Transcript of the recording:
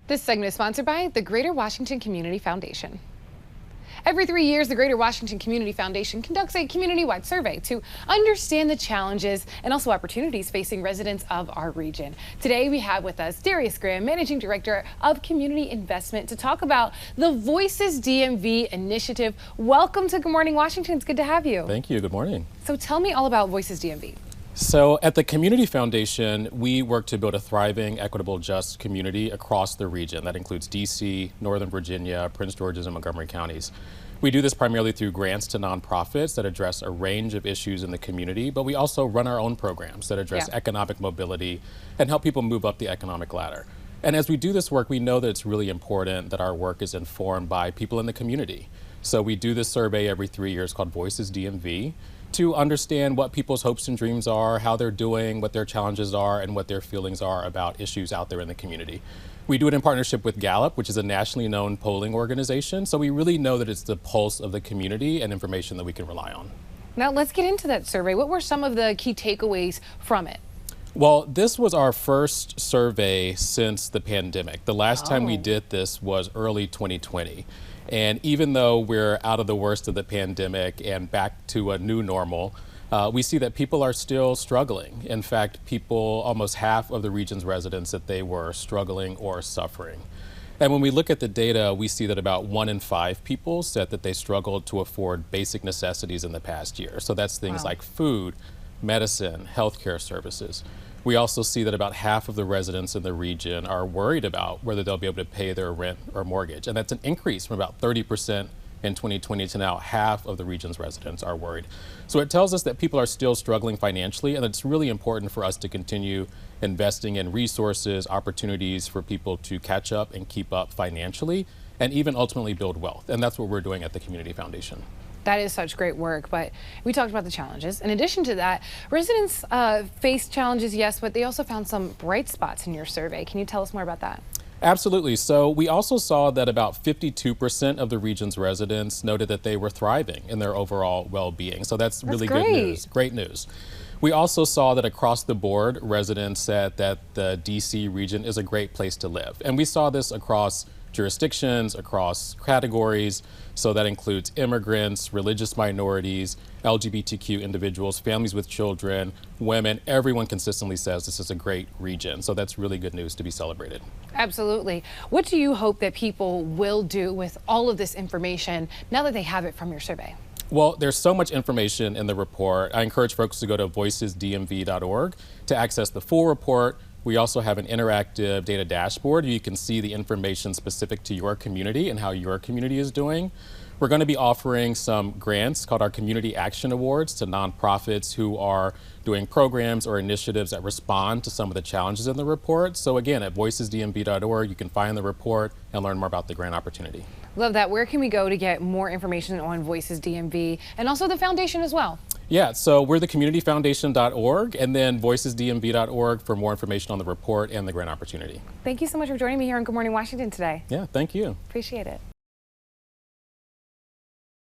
This segment is sponsored by the Greater Washington Community Foundation. Every 3 years, the Greater Washington Community Foundation conducts a community-wide survey to understand the challenges and also opportunities facing residents of our region. Today, we have with us Darius, Managing Director of Community Investment, to talk about the VoicesDMV initiative. Welcome to Good Morning Washington. It's good to have you. Thank you. Good morning. So tell me all about VoicesDMV. So at the Community Foundation, we work to build a thriving, equitable, just community across the region. That includes DC, Northern Virginia, Prince George's, and Montgomery counties. We do this primarily through grants to nonprofits that address a range of issues in the community, but we also run our own programs that address economic mobility and help people move up the economic ladder. And as we do this work, we know that it's really important that our work is informed by people in the community. So we do this survey every 3 years called VoicesDMV, to understand what people's hopes and dreams are, how they're doing, what their challenges are, and what their feelings are about issues out there in the community. We do it in partnership with Gallup, which is a nationally known polling organization, so we really know that it's the pulse of the community and information that we can rely on. Now let's get into that survey. What were some of the key takeaways from it? Well, this was our first survey since the pandemic. The last time we did this was early 2020. And even though we're out of the worst of the pandemic and back to a new normal, we see that people are still struggling. In fact, almost half of the region's residents that they were struggling or suffering. And when we look at the data, we see that about 1 in 5 people said that they struggled to afford basic necessities in the past year. So that's things like food, medicine, healthcare services. We also see that about half of the residents in the region are worried about whether they'll be able to pay their rent or mortgage. And that's an increase from about 30% in 2020 to now half of the region's residents are worried. So it tells us that people are still struggling financially, and it's really important for us to continue investing in resources, opportunities for people to catch up and keep up financially, and even ultimately build wealth. And that's what we're doing at the Community Foundation. That is such great work, but we talked about the challenges. In addition to that, residents face challenges, yes, but they also found some bright spots in your survey. Can you tell us more about that? Absolutely. So we also saw that about 52% of the region's residents noted that they were thriving in their overall well-being. So that's really good news. Great news. We also saw that across the board, residents said that the DC region is a great place to live. And we saw this across jurisdictions, across categories. So that includes immigrants, religious minorities, LGBTQ individuals, families with children, women. Everyone consistently says this is a great region. So that's really good news to be celebrated. Absolutely. What do you hope that people will do with all of this information now that they have it from your survey? Well, there's so much information in the report. I encourage folks to go to VoicesDMV.org to access the full report. We also have an interactive data dashboard. You can see the information specific to your community and how your community is doing. We're going to be offering some grants called our Community Action Awards to nonprofits who are doing programs or initiatives that respond to some of the challenges in the report. So again, at VoicesDMV.org, you can find the report and learn more about the grant opportunity. Love that. Where can we go to get more information on VoicesDMV and also the foundation as well? Yeah, so we're the communityfoundation.org and then voicesdmv.org for more information on the report and the grant opportunity. Thank you so much for joining me here on Good Morning Washington today. Yeah, thank you. Appreciate it.